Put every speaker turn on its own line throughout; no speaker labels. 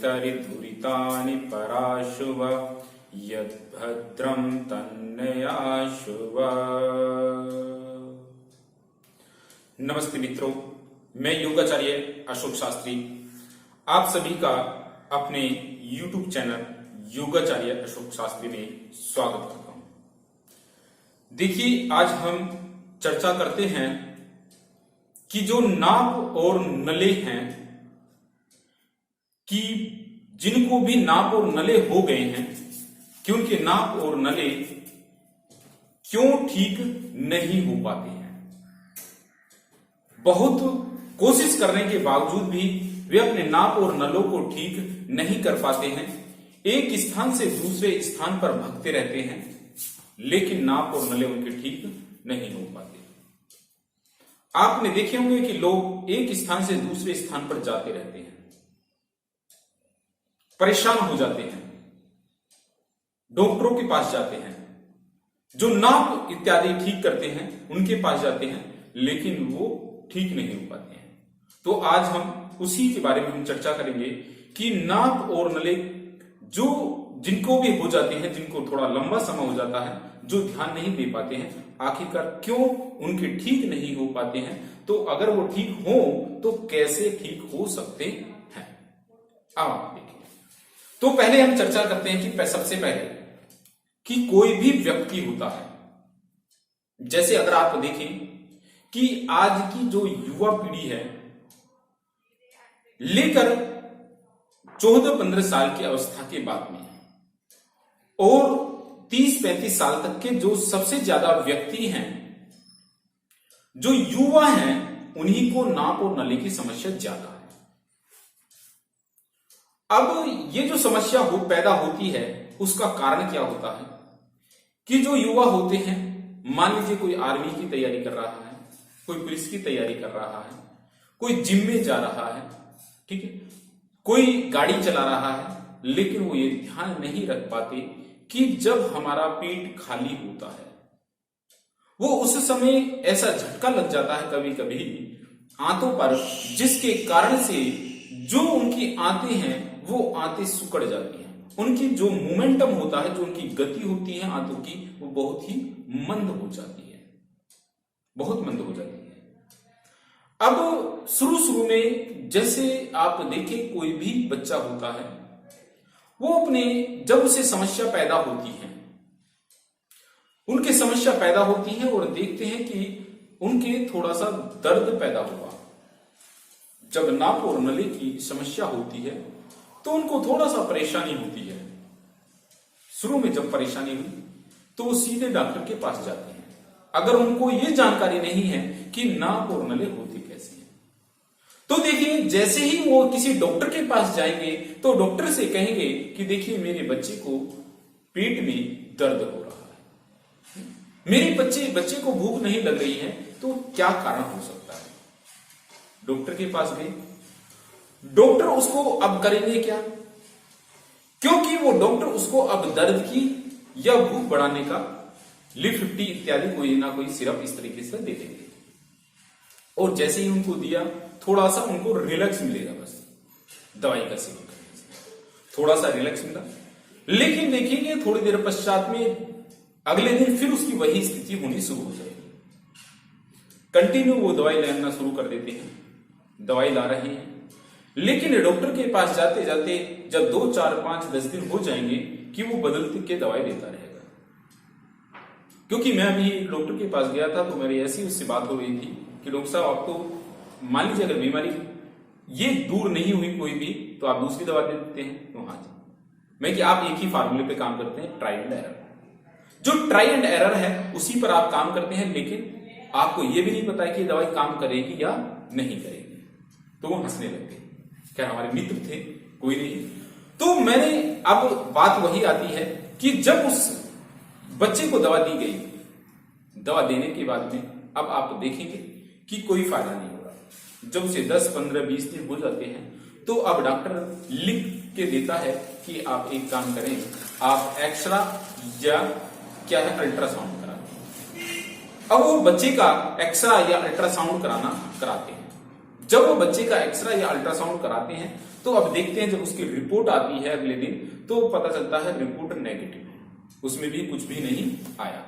वितरिधुरितानि पराशुव यद्भद्रं तन्नयाशुव। नमस्ते मित्रों, मैं योगाचार्य अशोक शास्त्री आप सभी का अपने YouTube चैनल योगाचार्य अशोक शास्त्री में स्वागत करता हूं। देखिए, आज हम चर्चा करते हैं कि जो नाप और नले हैं कि जिनको भी नाप और नले हो गए हैं कि उनके नाप और नले क्यों ठीक नहीं हो पाते हैं। बहुत कोशिश करने के बावजूद भी वे अपने नाप और नलों को ठीक नहीं कर पाते हैं। एक स्थान से दूसरे स्थान पर भागते रहते हैं, लेकिन नाप और नले उनके ठीक नहीं हो पाते। आपने देखे होंगे कि लोग एक स्थान से दूसरे स्थान पर जाते रहते हैं, परेशान हो जाते हैं, डॉक्टरों के पास जाते हैं, जो नाप इत्यादि ठीक करते हैं उनके पास जाते हैं, लेकिन वो ठीक नहीं हो पाते हैं। तो आज हम उसी के बारे में हम चर्चा करेंगे कि नाप और नले जो जिनको भी हो जाते हैं, जिनको थोड़ा लंबा समय हो जाता है, जो ध्यान नहीं दे पाते हैं, आखिरकार क्यों उनके ठीक नहीं हो पाते हैं। तो अगर वो ठीक हो तो कैसे ठीक हो सकते हैं, आप देखिए। तो पहले हम चर्चा करते हैं कि सबसे पहले कि कोई भी व्यक्ति होता है, जैसे अगर आप देखें कि आज की जो युवा पीढ़ी है लेकर 14-15 साल की अवस्था के बाद में और 30-35 साल तक के जो सबसे ज्यादा व्यक्ति हैं, जो युवा हैं, उन्हीं को नाप और नली की समस्या ज्यादा है। अब ये जो समस्या पैदा होती है, उसका कारण क्या होता है कि जो युवा होते हैं, मान लीजिए कोई आर्मी की तैयारी कर रहा है, कोई पुलिस की तैयारी कर रहा है, कोई जिम में जा रहा है, ठीक है, कोई गाड़ी चला रहा है, लेकिन वो ये ध्यान नहीं रख पाते कि जब हमारा पेट खाली होता है, वो उस समय ऐसा झटका लग जाता है कभी कभी आंतों पर, जिसके कारण से जो उनकी आंतें हैं वो आंतें सिकुड़ जाती हैं। उनकी जो मोमेंटम होता है, जो उनकी गति होती है आंतों की, वो बहुत ही मंद हो जाती है, बहुत मंद हो जाती है। अब शुरू में जैसे आप देखें, कोई भी बच्चा होता है, वो अपने जब उसे समस्या पैदा होती है, उनके समस्या पैदा होती है और देखते हैं कि उनके थोड़ा सा दर्द पैदा हुआ। जब नाप और नली की समस्या होती है तो उनको थोड़ा सा परेशानी होती है। शुरू में जब परेशानी हुई तो वो सीधे डॉक्टर के पास जाते हैं, अगर उनको ये जानकारी नहीं है कि नाप और नले होती कैसे हैं। तो देखिए, जैसे ही वो किसी डॉक्टर के पास जाएंगे तो डॉक्टर से कहेंगे कि देखिए, मेरे बच्चे को पेट में दर्द हो रहा है, मेरे बच्चे को भूख नहीं लग रही है, तो क्या कारण हो सकता है। डॉक्टर के पास गए, डॉक्टर उसको अब करेंगे क्या, क्योंकि वो डॉक्टर उसको अब दर्द की या भूख बढ़ाने का लिफ्टी इत्यादि कोई ना कोई सिरप इस तरीके से दे देंगे, और जैसे ही उनको दिया, थोड़ा सा उनको रिलैक्स मिलेगा, बस दवाई का सेवन करने से थोड़ा सा रिलैक्स मिला। लेकिन देखेंगे थोड़ी देर पश्चात में अगले दिन फिर उसकी वही स्थिति होनी शुरू हो जाएगी। कंटिन्यू वो दवाई लेना शुरू कर देते हैं, दवाई ला रहे हैं, लेकिन डॉक्टर के पास जाते जाते जब 2, 4, 5, 10 दिन हो जाएंगे कि वो बदलते के दवाई देता रहेगा। क्योंकि मैं अभी डॉक्टर के पास गया था, तो मेरी ऐसी उससे बात हो रही थी कि डॉक्टर साहब, आप तो मान लीजिए अगर बीमारी ये दूर नहीं हुई कोई भी, तो आप दूसरी दवा दे देते हैं। तो हाँ जी, मैं कि आप एक ही फार्मूले पे काम करते हैं, ट्राई एंड एरर। जो ट्राई एंड एरर है उसी पर आप काम करते हैं, लेकिन आपको ये भी नहीं पता है कि दवाई काम करेगी या नहीं करेगी। तो वो हंसने लग गए। क्या हमारे मित्र थे, कोई नहीं। तो मैंने, अब बात वही आती है कि जब उस बच्चे को दवा दी गई, दवा देने के बाद में अब आप देखेंगे कि कोई फायदा नहीं होगा। जब उसे 10, 15, 20 दिन हो जाते हैं तो अब डॉक्टर लिख के देता है कि आप एक काम करें, आप एक्सरा या क्या है अल्ट्रासाउंड करा दें। अब वो बच्चे का एक्सरा या अल्ट्रासाउंड कराते हैं। जब वो बच्चे का एक्सरा या अल्ट्रासाउंड कराते हैं तो अब देखते हैं, जब उसकी रिपोर्ट आती है अगले दिन तो पता चलता है रिपोर्ट नेगेटिव है, उसमें भी कुछ भी नहीं आया।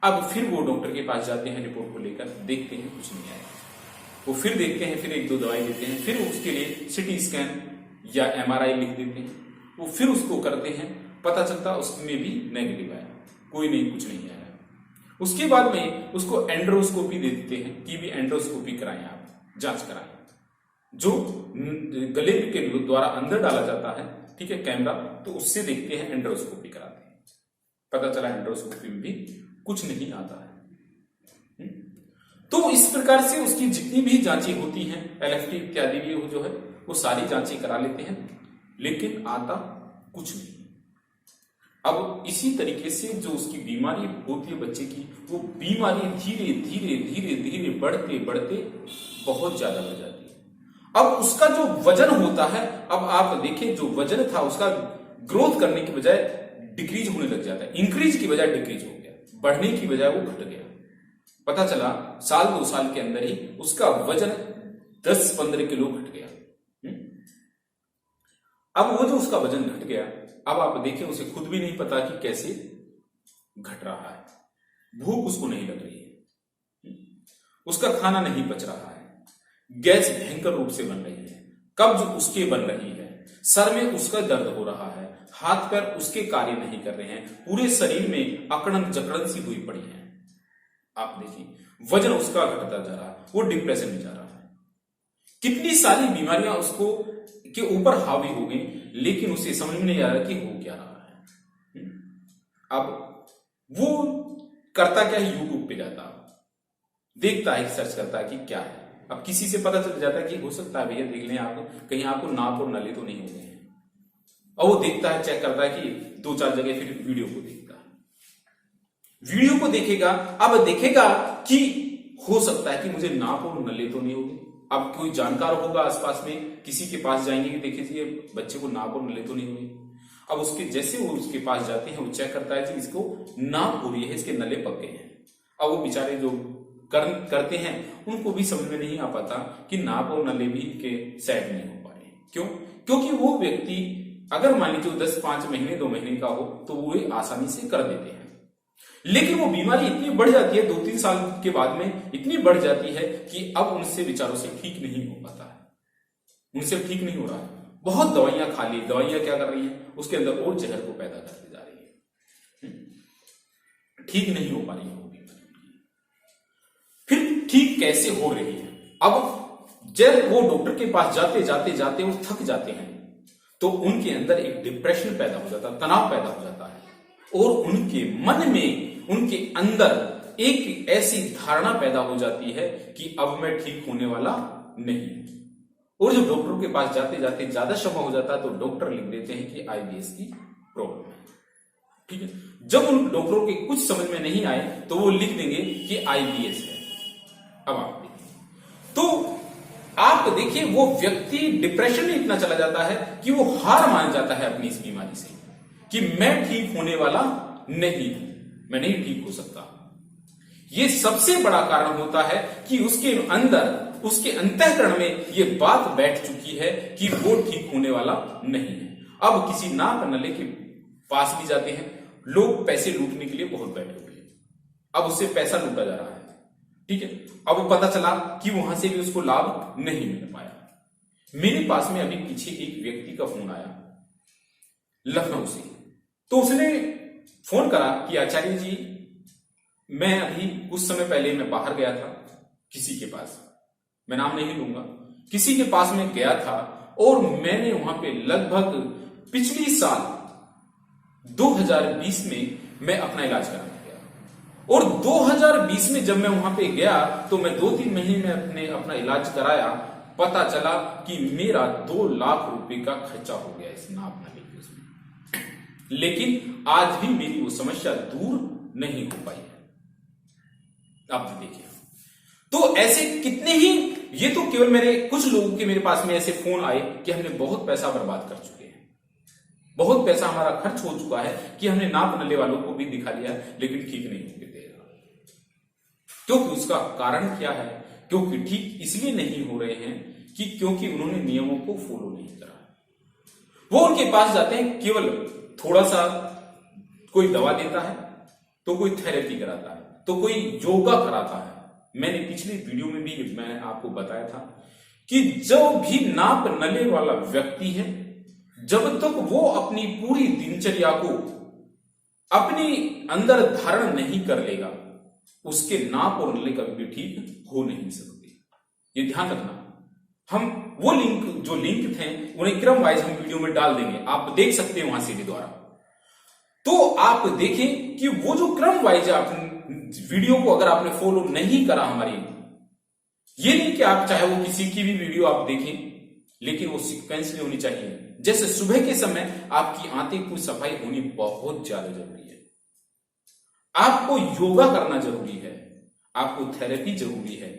अब फिर वो डॉक्टर के पास जाते हैं, रिपोर्ट को लेकर देखते हैं कुछ नहीं आया। वो फिर देखते हैं, फिर 1-2 दवाई देते हैं, फिर उसके लिए सिटी स्कैन या MRI लिख देते हैं। वो फिर उसको करते हैं, पता चलता उसमें भी नेगेटिव आया, कोई नहीं, कुछ नहीं आया। उसके बाद में उसको एंड्रोस्कोपी दे देते हैं कि भी एंड्रोस्कोपी कराएं, आप जांच कराएं, जो गले के द्वारा अंदर डाला जाता है, ठीक है, कैमरा, तो उससे देखते हैं, एंड्रोस्कोपी कराते हैं। पता चला एंड्रोस्कोपी में भी कुछ नहीं आता है। तो इस प्रकार से उसकी जितनी भी जांचें होती हैं, LFT इत्यादि भी जो है वो सारी जांचें करा लेते हैं, लेकिन आता कुछ नहीं। अब इसी तरीके से जो उसकी बीमारी होती है बच्चे की, वो बीमारी धीरे धीरे धीरे धीरे बढ़ते बढ़ते बहुत ज्यादा बढ़ जाती है। अब उसका जो वजन होता है, अब आप देखें, जो वजन था उसका ग्रोथ करने की बजाय डिक्रीज होने लग जाता है, इंक्रीज की बजाय डिक्रीज हो गया, बढ़ने की बजाय वो घट गया। पता चला 1-2 साल के अंदर ही उसका वजन 10-15 किलो घट गया। अब वो जो उसका वजन घट गया, अब आप देखें, उसे खुद भी नहीं पता कि कैसे घट रहा है, भूख उसको नहीं लग रही है, उसका खाना नहीं पच रहा है, गैस भयंकर रूप से बन रही है, कब्ज उसके बन रही है, सर में उसका दर्द हो रहा है, हाथ पैर उसके कार्य नहीं कर रहे हैं, पूरे शरीर में अकड़न जकड़न सी हुई पड़ी है। आप देखिए, वजन उसका घटता जा रहा है, वो डिप्रेशन में जा रहा है, कितनी सारी बीमारियां उसको के ऊपर हावी हो गई, लेकिन उसे समझ में नहीं आ रहा कि हो क्या रहा है। अब वो करता क्या है, यूट्यूब पे जाता, देखता है, सर्च करता है कि क्या है। अब किसी से पता चल जाता है कि हो सकता है भैया देख लें आप, कहीं आपको नाप और नली तो नहीं हो गए हैं। और वो देखता है, चेक करता है कि 2-4 जगह, फिर वीडियो को देखता है, वीडियो को देखेगा, अब देखेगा कि हो सकता है कि मुझे नाप और नली तो नहीं होगी। अब कोई जानकार होगा आसपास में, किसी के पास जाएंगे कि देखिए बच्चे को नाप और नली तो नहीं हुई। अब उसके जैसे वो उसके पास जाते हैं, वो चेक करता है कि इसको नाप हो रही है, इसके नले पक गए हैं। अब वो बेचारे जो करते हैं उनको भी समझ में नहीं आ पाता कि नाप और नले भी के सेट नहीं हो पा रहे। क्यों? क्योंकि वो व्यक्ति अगर मान लीजिए 10-5 महीने 2 महीने का हो तो वो आसानी से कर देते हैं, लेकिन वो बीमारी इतनी बढ़ जाती है 2-3 साल के बाद में, इतनी बढ़ जाती है कि अब उनसे बेचारों से ठीक नहीं हो पाता है, उनसे ठीक नहीं हो रहा है। बहुत दवाइयां खा ली, दवाइयां क्या कर रही है, उसके अंदर और जहर को पैदा करती जा रही है, ठीक नहीं हो पा रही है वो बीमारी। फिर ठीक कैसे हो रही है? अब जब वो डॉक्टर के पास जाते जाते जाते वो थक जाते हैं तो उनके अंदर एक डिप्रेशन पैदा हो जाता है, तनाव पैदा हो जाता है, और उनके मन में, उनके अंदर एक ऐसी धारणा पैदा हो जाती है कि अब मैं ठीक होने वाला नहीं। और जब डॉक्टर के पास जाते जाते ज्यादा समय हो जाता है तो डॉक्टर लिख देते हैं कि IBS की प्रॉब्लम है, ठीक है। जब उन डॉक्टरों के कुछ समझ में नहीं आए तो वो लिख देंगे कि IBS है। अब आप देखिए, तो आप देखिए वो व्यक्ति डिप्रेशन में इतना चला जाता है कि वो हार मान जाता है अपनी इस बीमारी से कि मैं ठीक होने वाला नहीं हूं, मैं नहीं ठीक हो सकता। ये सबसे बड़ा कारण होता है कि उसके अंदर, उसके अंतःकरण में ये बात बैठ चुकी है कि वो ठीक होने वाला नहीं है। अब किसी नाप नले के पास भी जाते हैं लोग, पैसे लूटने के लिए बहुत बैठे हुए हैं, अब उससे पैसा लूटा जा रहा है, ठीक है। अब वो पता चला कि वहां से भी उसको लाभ नहीं मिल पाया। मेरे पास में अभी पीछे एक व्यक्ति का फोन आया लखनऊ से, तो उसने फोन करा कि आचार्य जी, मैं अभी कुछ समय पहले मैं बाहर गया था किसी के पास, मैं नाम नहीं लूंगा, किसी के पास में गया था और मैंने वहां पे लगभग पिछली साल 2020 में मैं अपना इलाज कराने गया, और 2020 में जब मैं वहां पे गया तो मैं 2-3 महीने में अपना इलाज कराया, पता चला कि मेरा 2 लाख रुपए का खर्चा हो गया इस नाप नली के उसमें, लेकिन आज भी मेरी वो समस्या दूर नहीं हो पाई है। आप देखिए, तो ऐसे कितने ही, ये तो केवल मेरे कुछ लोगों के मेरे पास में ऐसे फोन आए कि हमने बहुत पैसा बर्बाद कर चुके हैं, बहुत पैसा हमारा खर्च हो चुका है कि हमने नाप नले वालों को भी दिखा लिया लेकिन ठीक नहीं होके देगा। क्योंकि उसका कारण क्या है? क्योंकि ठीक इसलिए नहीं हो रहे हैं कि क्योंकि उन्होंने नियमों को फॉलो नहीं करा। वो उनके पास जाते हैं, केवल थोड़ा सा कोई दवा देता है, तो कोई थेरेपी कराता है, तो कोई योगा कराता है। मैंने पिछली वीडियो में भी मैं आपको बताया था कि जो भी नाप नले वाला व्यक्ति है, जब तक वो अपनी पूरी दिनचर्या को अपनी अंदर धारण नहीं कर लेगा, उसके नाप और नले कभी भी ठीक हो नहीं सकते। ये ध्यान रखना। हम वो जो लिंक थे उन्हें क्रम वाइज हम वीडियो में डाल देंगे, आप देख सकते हैं वहां सीधे द्वारा। तो आप देखें कि वो जो क्रम वाइज आप वीडियो को अगर आपने फॉलो नहीं करा हमारी, ये नहीं कि आप चाहे वो किसी की भी वीडियो आप देखें, लेकिन वो सीक्वेंस में होनी चाहिए। जैसे सुबह के समय आपकी आंतों की सफाई होनी बहुत ज्यादा जरूरी है, आपको योगा करना जरूरी है, आपको थेरेपी जरूरी है,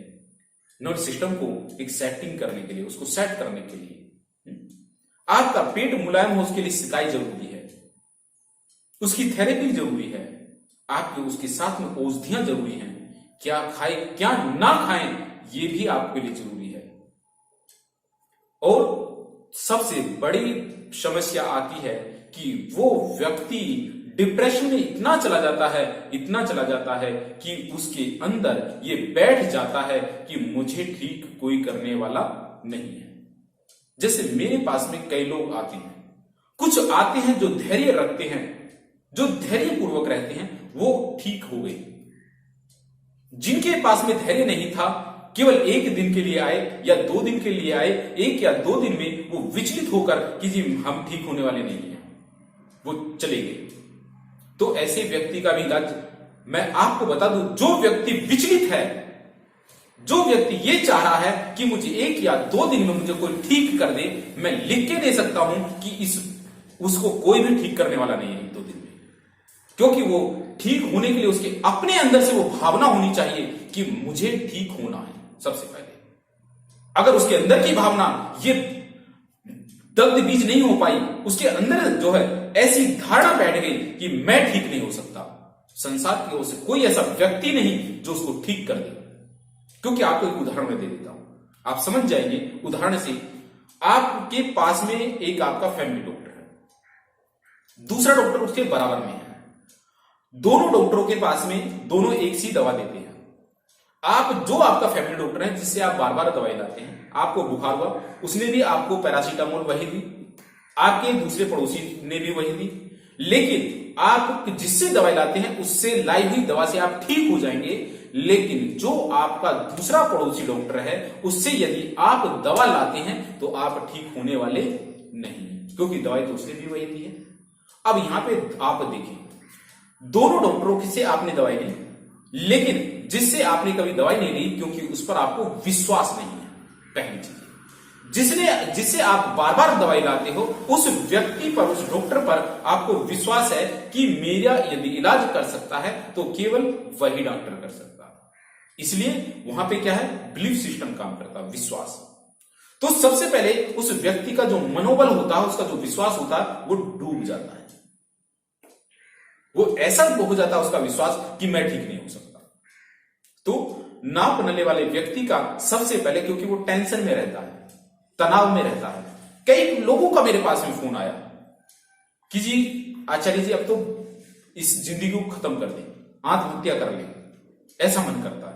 नर्वस सिस्टम को एक सेटिंग करने के लिए, उसको सेट करने के लिए। आपका पेट मुलायम हो उसके लिए सिकाई जरूरी है, उसकी थेरेपी जरूरी है, आपके उसके साथ में औषधियां जरूरी हैं, क्या खाए क्या ना खाएं ये भी आपके लिए जरूरी है। और सबसे बड़ी समस्या आती है कि वो व्यक्ति डिप्रेशन में इतना चला जाता है कि उसके अंदर ये बैठ जाता है कि मुझे ठीक कोई करने वाला नहीं है। जैसे मेरे पास में कई लोग आते हैं, कुछ आते हैं जो धैर्य रखते हैं, जो धैर्य पूर्वक रहते हैं, वो ठीक हो गए। जिनके पास में धैर्य नहीं था, केवल एक दिन के लिए आए या 2 दिन के लिए आए, 1 या 2 दिन में वो विचलित होकर कि जी हम ठीक होने वाले नहीं हैं, वो चले गए। तो ऐसे व्यक्ति का भी इलाज मैं आपको बता दूं, जो व्यक्ति विचलित है, जो व्यक्ति ये चाह रहा है कि मुझे 1 या 2 दिन में मुझे कोई ठीक कर दे, मैं लिख के दे सकता हूं कि उसको कोई भी ठीक करने वाला नहीं है 2 दिन में। क्योंकि वो ठीक होने के लिए उसके अपने अंदर से वो भावना होनी चाहिए कि मुझे ठीक होना है। सबसे पहले अगर उसके अंदर की भावना ये दग्ध बीज नहीं हो पाई, उसके अंदर जो है ऐसी धारणा बैठ गई कि मैं ठीक नहीं हो सकता, संसार की ओर से कोई ऐसा व्यक्ति नहीं जो उसको ठीक कर दे। क्योंकि आपको एक उदाहरण मैं दे देता हूं, आप समझ जाएंगे उदाहरण से। आपके पास में एक आपका फैमिली डॉक्टर है, दूसरा डॉक्टर उसके बराबर में है, दोनों डॉक्टरों के पास में दोनों एक सी दवा देते हैं। आप जो आपका फैमिली डॉक्टर है जिससे आप बार बार दवाई लाते हैं, आपको बुखार हुआ, उसने भी आपको पैरासीटामोल वही दी, आपके दूसरे पड़ोसी ने भी वही दी, लेकिन आप जिससे दवाई लाते हैं उससे लाई हुई दवा से आप ठीक हो जाएंगे। लेकिन जो आपका दूसरा पड़ोसी डॉक्टर है उससे यदि आप दवा लाते हैं तो आप ठीक होने वाले नहीं, क्योंकि दवाई तो उसने भी वही दी है। अब यहां पे आप देखिए, दोनों डॉक्टरों से आपने दवाई ली, लेकिन जिससे आपने कभी दवाई नहीं ली क्योंकि उस पर आपको विश्वास नहीं है। पहली चीज, जिससे आप बार बार दवाई लाते हो, उस व्यक्ति पर, उस डॉक्टर पर आपको विश्वास है कि मेरा यदि इलाज कर सकता है तो केवल वही डॉक्टर कर सकता है। इसलिए वहां पे क्या है, बिलीफ सिस्टम काम करता है, विश्वास। तो सबसे पहले उस व्यक्ति का जो मनोबल होता है, उसका जो विश्वास होता है, वो डूब जाता है। वो ऐसा हो जाता है उसका विश्वास कि मैं ठीक नहीं हो सकता। तो नाप नले वाले व्यक्ति का सबसे पहले, क्योंकि वो टेंशन में रहता है, तनाव में रहता है। कई लोगों का मेरे पास में फोन आया कि जी आचार्य जी अब तो इस जिंदगी को खत्म कर दें, आत्महत्या कर लें, ऐसा मन करता है।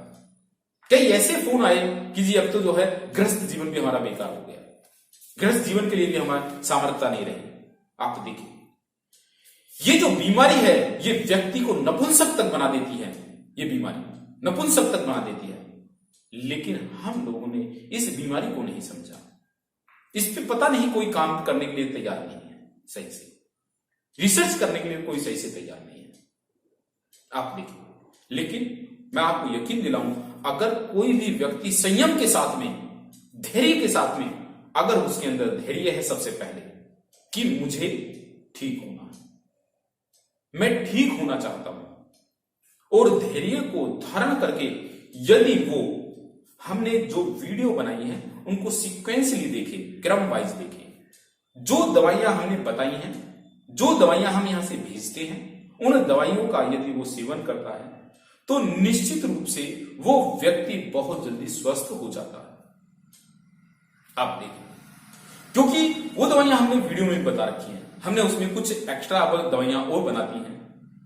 कई ऐसे फोन आए कि जी अब तो जो है गृहस्थ जीवन भी हमारा बेकार हो गया, गृहस्थ जीवन के लिए भी हमारी सामर्थ्यता नहीं रही। आप देखिए, ये जो बीमारी है ये व्यक्ति को नपुंसक तक बना देती है, ये बीमारी नपुंसक तक बना देती है। लेकिन हम लोगों ने इस बीमारी को नहीं समझा, इस पे पता नहीं कोई काम करने के लिए तैयार नहीं है, सही से रिसर्च करने के लिए कोई सही से तैयार नहीं है। आप देखिए, लेकिन मैं आपको यकीन दिलाऊं, अगर कोई भी व्यक्ति संयम के साथ में, धैर्य के साथ में, अगर उसके अंदर धैर्य है सबसे पहले कि मुझे ठीक होना है, मैं ठीक होना चाहता हूं, और धैर्य को धारण करके यदि वो हमने जो वीडियो बनाई है उनको सीक्वेंसली देखे, क्रम वाइज देखे, जो दवाइयां हमने बताई हैं, जो दवाइयां हम यहां से भेजते हैं, उन दवाइयों का यदि वो सेवन करता है तो निश्चित रूप से वो व्यक्ति बहुत जल्दी स्वस्थ हो जाता है। आप देखें, क्योंकि वो दवाइयां हमने वीडियो में बता रखी हैं, हमने उसमें कुछ एक्स्ट्रा दवाइयां और बना दी हैं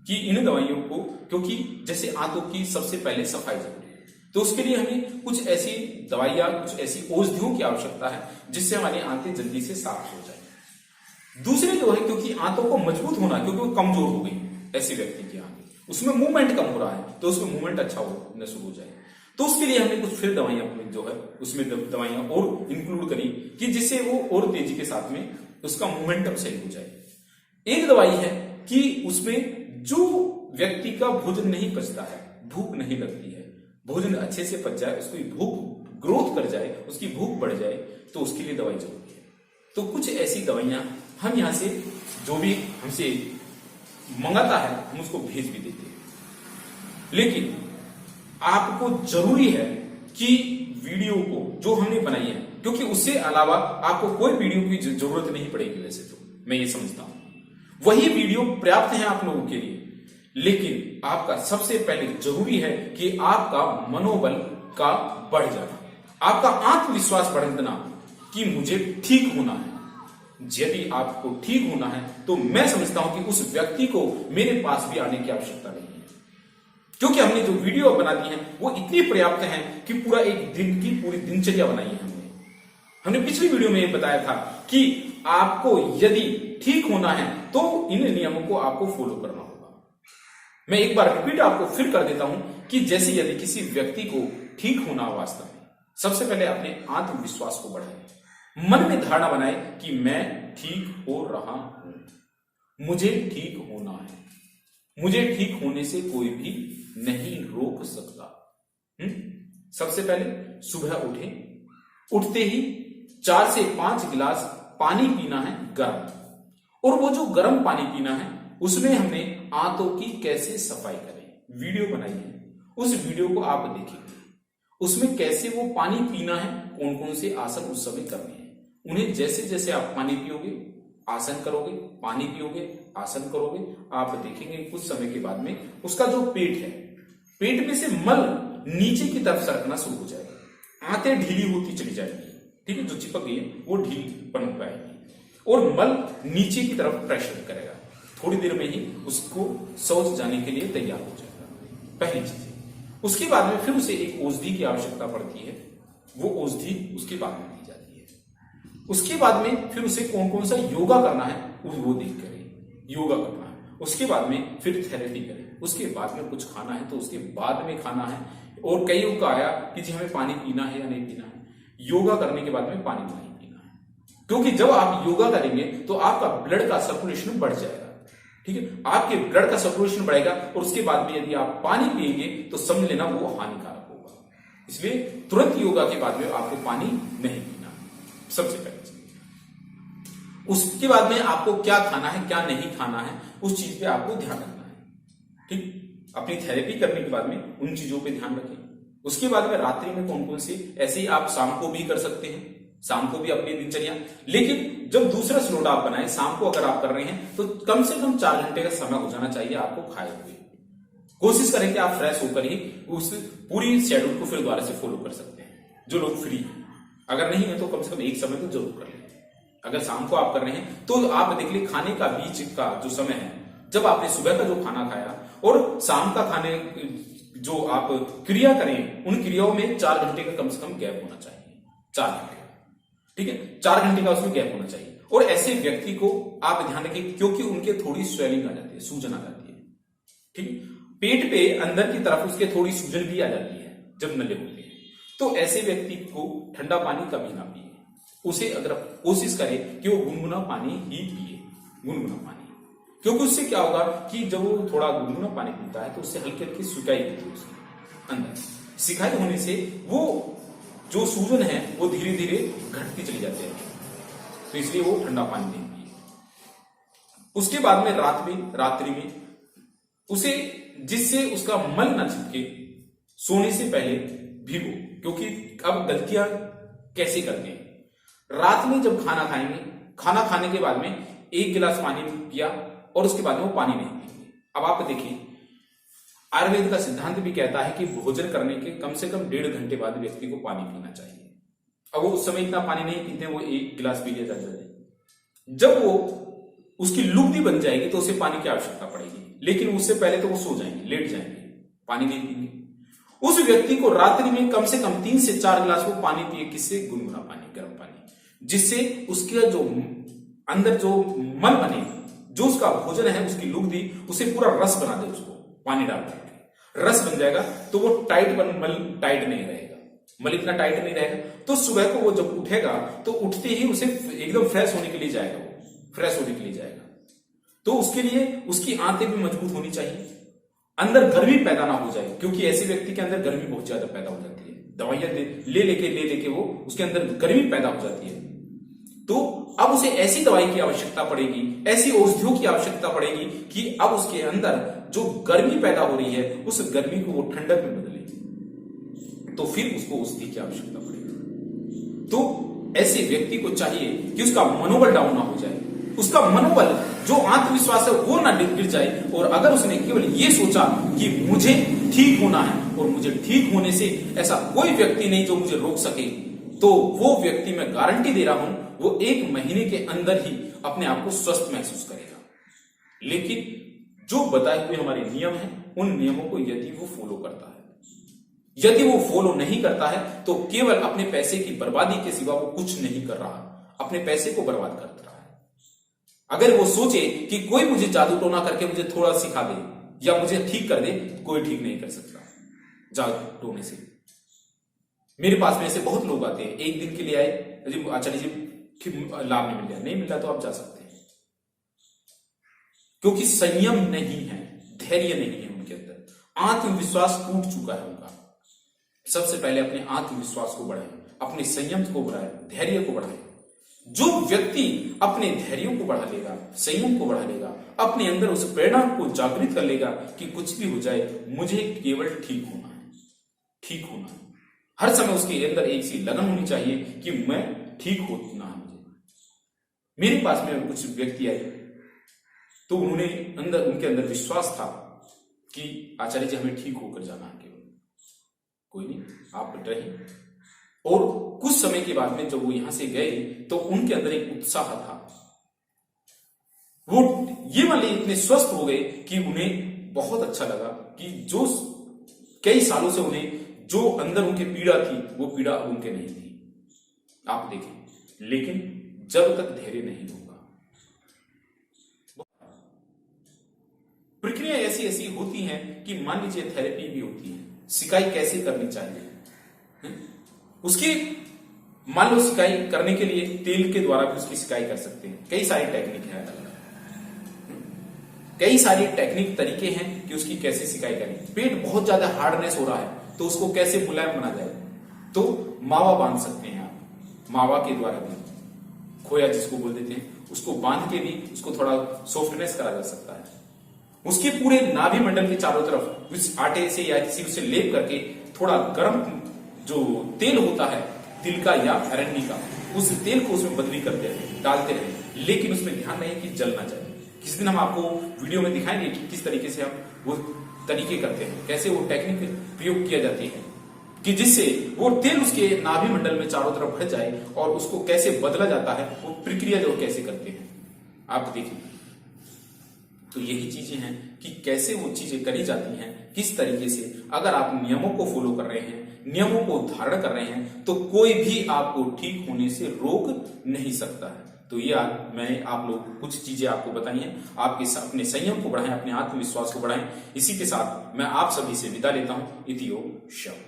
कि इन दवाइयों को, क्योंकि जैसे आंतों की सबसे पहले सफाई जरूरी है, तो उसके लिए हमें कुछ ऐसी दवाइयां, कुछ ऐसी औषधियों की आवश्यकता है जिससे हमारी आंतें जल्दी से साफ हो जाए। दूसरे जो है, क्योंकि आंतों को मजबूत होना, क्योंकि वो कमजोर हो गई ऐसे व्यक्ति की आंखें, उसमें मूवमेंट कम हो रहा है, तो उसमें मूवमेंट अच्छा होना शुरू हो जाए, तो उसके लिए हमने कुछ फिर दवाइयां अपनी जो है उसमें दवाइयां और इंक्लूड करी कि जिससे वो और तेजी के साथ में उसका मूवमेंटम सही हो जाए। एक दवाई है कि उसमें जो व्यक्ति का भोजन नहीं पचता है, भूख नहीं लगती है, भोजन अच्छे से पच जाए, उसकी भूख ग्रोथ कर जाए, उसकी भूख बढ़ जाए, तो उसके लिए दवाई जरूरी है। तो कुछ ऐसी दवाइयां हम यहां से, जो भी हमसे मंगाता है, हम उसको भेज भी देते हैं। लेकिन आपको जरूरी है कि वीडियो को जो हमने बनाई है, क्योंकि उससे अलावा आपको कोई वीडियो की जरूरत नहीं पड़ेगी, वैसे तो मैं ये समझता हूं वही वीडियो पर्याप्त है आप लोगों के लिए। लेकिन आपका सबसे पहले जरूरी है कि आपका मनोबल का बढ़ जाना, आपका आत्मविश्वास बढ़ना कि मुझे ठीक होना है। यदि आपको ठीक होना है तो मैं समझता हूं कि उस व्यक्ति को मेरे पास भी आने की आवश्यकता नहीं है, क्योंकि हमने जो वीडियो बना दी है वो इतनी पर्याप्त है कि पूरा एक दिन की पूरी दिनचर्या बनाई है हमने पिछली वीडियो में ये बताया था कि आपको यदि ठीक होना है तो इन नियमों को आपको फॉलो करना होगा। मैं एक बार रिपीट आपको फिर कर देता हूं कि जैसे यदि किसी व्यक्ति को ठीक होना वास्तव में, सबसे पहले अपने आत्मविश्वास को बढ़ाए, मन में धारणा बनाए कि मैं ठीक हो रहा हूं, मुझे ठीक होना है, मुझे ठीक होने से कोई भी नहीं रोक सकता। सबसे पहले सुबह उठते ही 4 से 5 गिलास पानी पीना है गर्म, और वो जो गर्म पानी पीना है उसमें हमने आंतों की कैसे सफाई करें वीडियो बनाई है, उस वीडियो को आप देखेंगे, उसमें कैसे वो पानी पीना है, कौन कौन से आसन उस समय करने हैं, उन्हें जैसे जैसे आप पानी पियोगे, आसन करोगे, पानी पियोगे, आसन करोगे, आप देखेंगे कुछ समय के बाद में उसका जो पेट है, पेट में से मल नीचे की तरफ सरकना शुरू हो जाएगा, आंतें ढीली होती चली जाएगी, ठीक है, जो चिपक गई है वो ढीलीपन हो पाएगी और मल नीचे की तरफ प्रेशर करेगा, थोड़ी देर में ही उसको शौच जाने के लिए तैयार हो जाएगा, पहली चीज। उसके बाद में फिर उसे एक औषधि की आवश्यकता पड़ती है, वो औषधि उसके बाद में दी जाती है। उसके बाद में फिर उसे कौन कौन सा योगा करना है वो देख करें, योगा करना है। उसके बाद में फिर थेरेपी करें, उसके बाद में कुछ खाना है तो उसके बाद में खाना है। और कई लोग का आया कि जी हमें पानी पीना है या नहीं पीना है, योगा करने के बाद में पानी नहीं पीना है, क्योंकि जब आप योगा करेंगे तो आपका ब्लड का सर्कुलेशन बढ़ जाएगा, ठीक है, आपके ब्लड का सर्कुलेशन बढ़ेगा और उसके बाद में यदि आप पानी पिएंगे तो समझ लेना वो हानिकारक होगा। इसलिए तुरंत योगा के बाद में आपको पानी नहीं पीना, सबसे पहले। उसके बाद में आपको क्या खाना है क्या नहीं खाना है उस चीज पे आपको ध्यान रखना है, ठीक। अपनी थेरेपी करने के बाद में उन चीजों पे ध्यान रखें। उसके बाद में रात्रि में कौन कौन सी, ऐसे ही आप शाम को भी कर सकते हैं, शाम को भी अपनी दिनचर्या, लेकिन जब दूसरा स्लोट आप बनाए, शाम को अगर आप कर रहे हैं तो कम से कम 4 घंटे का समय हो जाना चाहिए आपको खाए हुए। कोशिश करें कि आप फ्रेश होकर ही उस पूरी शेड्यूल को फिर दोबारा से फॉलो कर सकते हैं, जो लोग फ्री हैं। अगर नहीं है तो कम से कम एक समय तो जरूर कर लें। अगर शाम को आप कर रहे हैं तो आप देख लीजिए खाने का बीच का जो समय है, जब आपने सुबह का जो खाना खाया और शाम का खाने जो आप क्रिया करें, उन क्रियाओं में 4 घंटे का कम से कम गैप होना चाहिए, 4 घंटे, ठीक है, 4 घंटे का उसमें गैप होना चाहिए। और ऐसे व्यक्ति को आप ध्यान रखें क्योंकि उनके थोड़ी स्वेलिंग आ जाती है, सूजन आ जाती है, ठीक, पेट पे अंदर की तरफ उसके थोड़ी सूजन भी आ जाती है जब नले होते हैं, तो ऐसे व्यक्ति को ठंडा पानी कभी ना पिए। उसे अगर कोशिश करे कि वो गुनगुना पानी ही पिए, गुनगुना पानी, क्योंकि उससे क्या होगा कि जब वो थोड़ा गुनगुना पानी पीता है तो उससे हल्की हल्की सिकाई होती है उसके अंदर। सिकाई होने से वो जो सूजन है वो धीरे धीरे घटती चली जाती है, तो इसलिए वो ठंडा पानी नहीं पिए। उसके बाद में रात्रि में उसे जिससे उसका मल ना चिपके, सोने से पहले भिगो, क्योंकि अब गलतियां कैसे करते हैं। रात में जब खाना खाएंगे, खाना खाने के बाद में 1 गिलास पानी पिया और उसके बाद में वो पानी नहीं पिएंगे। अब आप देखिए, आयुर्वेद का सिद्धांत भी कहता है कि भोजन करने के कम से कम 1.5 घंटे बाद व्यक्ति को पानी पीना चाहिए। अब वो उस समय इतना पानी नहीं पीते, वो 1 गिलास पी लिया जाता है। जब वो उसकी लुगदी बन जाएगी तो उसे पानी की आवश्यकता पड़ेगी, लेकिन उससे पहले तो वो सो जाएंगे, लेट जाएंगे, पानी नहीं पीएंगे। उस व्यक्ति को रात्रि में कम से कम 3 से 4 गिलास वो पानी पिए, किससे? गुनगुना पानी, गर्म पानी, जिससे उसके जो अंदर जो मल बने, जो उसका भोजन है, उसकी लुगदी उसे पूरा रस बना दे, उसको पानी डाल करके रस बन जाएगा तो वो मल टाइट नहीं रहेगा, मल इतना टाइट नहीं रहेगा। तो सुबह को वो जब उठेगा तो उठते ही उसे एकदम फ्रेश होने के लिए जाएगा, वो फ्रेश होने के लिए जाएगा। तो उसके लिए उसकी आंतें भी मजबूत होनी चाहिए, अंदर गर्मी पैदा ना हो जाए, क्योंकि ऐसे व्यक्ति के अंदर गर्मी बहुत ज्यादा पैदा हो जाती है, दवाइयां ले लेके वो उसके अंदर गर्मी पैदा हो जाती है। तो अब उसे ऐसी दवाई की आवश्यकता पड़ेगी, ऐसी औषधियों की आवश्यकता पड़ेगी कि अब उसके अंदर जो गर्मी पैदा हो रही है उस गर्मी को वो ठंडक में बदले, तो फिर उसको औषधि की आवश्यकता पड़ेगी। तो ऐसे व्यक्ति को चाहिए कि उसका मनोबल डाउन ना हो जाए, उसका मनोबल जो आत्मविश्वास है वो ना गिर जाए। और अगर उसने केवल ये सोचा कि मुझे ठीक होना है और मुझे ठीक होने से ऐसा कोई व्यक्ति नहीं जो मुझे रोक सके, तो वो व्यक्ति, मैं गारंटी दे रहा हूं, वो 1 महीने के अंदर ही अपने आप को स्वस्थ महसूस करेगा। लेकिन जो बताए हुए हमारे नियम हैं, उन नियमों को यदि वो फॉलो करता है, यदि वो फॉलो नहीं करता है तो केवल अपने पैसे की बर्बादी के सिवा वो कुछ नहीं कर रहा, अपने पैसे को बर्बाद कर रहा है। अगर वो सोचे कि कोई मुझे जादू टोना करके मुझे थोड़ा सिखा दे या मुझे ठीक कर दे, कोई ठीक नहीं कर सकता जादू टोने से। मेरे पास में ऐसे बहुत लोग आते हैं, 1 दिन के लिए आए, आचार्य जी लाभ नहीं मिल रहा, नहीं मिला तो आप जा सकते हैं, क्योंकि संयम नहीं है, धैर्य नहीं है उनके अंदर, आत्मविश्वास टूट चुका है उनका। सबसे पहले अपने आत्मविश्वास को बढ़ाएं, अपने संयम को बढ़ाएं, धैर्य को बढ़ाएं। जो व्यक्ति अपने धैर्य को बढ़ा लेगा, संयम को बढ़ा लेगा, अपने अंदर उस प्रेरणा को जागृत कर लेगा कि कुछ भी हो जाए मुझे केवल ठीक होना है, ठीक होना है। हर समय उसके अंदर एक सी लगन होनी चाहिए कि मैं ठीक होना है। मुझे मेरे पास में कुछ व्यक्ति आए तो उनके अंदर विश्वास था कि आचार्य जी हमें ठीक होकर जाना है, केवल कोई नहीं, आप रहिए। और कुछ समय के बाद में जब वो यहां से गए तो उनके अंदर एक उत्साह था, वो ये वाले इतने स्वस्थ हो गए कि उन्हें बहुत अच्छा लगा कि जो कई सालों से उन्हें जो अंदर उनकी पीड़ा थी वो पीड़ा अब उनके नहीं थी। आप देखें, लेकिन जब तक धैर्य नहीं होगा, प्रक्रिया ऐसी ऐसी होती हैं कि मान लीजिए थेरेपी भी होती है, सिकाई कैसे करनी चाहिए उसकी, मान लो सिकाई करने के लिए तेल के द्वारा भी उसकी सिकाई कर सकते हैं। कई सारी टेक्निक है, कई सारी टेक्निक तरीके हैं कि उसकी कैसे सिकाई करें। पेट बहुत ज्यादा हार्डनेस हो रहा है तो उसको कैसे मुलायम बना जाए, तो मावा बांध सकते हैं आप, मावा के द्वारा भी, खोया जिसको बोल देते हैं, उसको बांध के भी उसको थोड़ा सॉफ्टनेस करा जा सकता है। उसके पूरे नाभि मंडल के चारों तरफ उस आटे से या किसी से लेप करके थोड़ा गर्म जो तेल होता है तिल का या अरण्य का, उस तेल को उसमें बदली करते रहे, डालते रहे, लेकिन उसमें ध्यान रहे कि जल ना जाए। किसी दिन हम आपको वीडियो में दिखाएंगे कि किस तरीके से हम वो तरीके करते हैं, कैसे वो टेक्निक प्रयोग किया जाती है कि जिससे वो तेल उसके नाभि मंडल में चारों तरफ भर जाए और उसको कैसे बदला जाता है, वो प्रक्रिया जो कैसे करते हैं आप देखिए। तो यही चीजें हैं कि कैसे वो चीजें करी जाती हैं, किस तरीके से। अगर आप नियमों को फॉलो कर रहे हैं, नियमों को धारण कर रहे हैं, तो कोई भी आपको ठीक होने से रोक नहीं सकता है। तो ये मैंने आप लोग कुछ चीजें आपको बताई हैं, आपके अपने संयम को बढ़ाएं, अपने आत्मविश्वास को बढ़ाएं। इसी के साथ मैं आप सभी से विदा लेता हूं। इति ओम शम।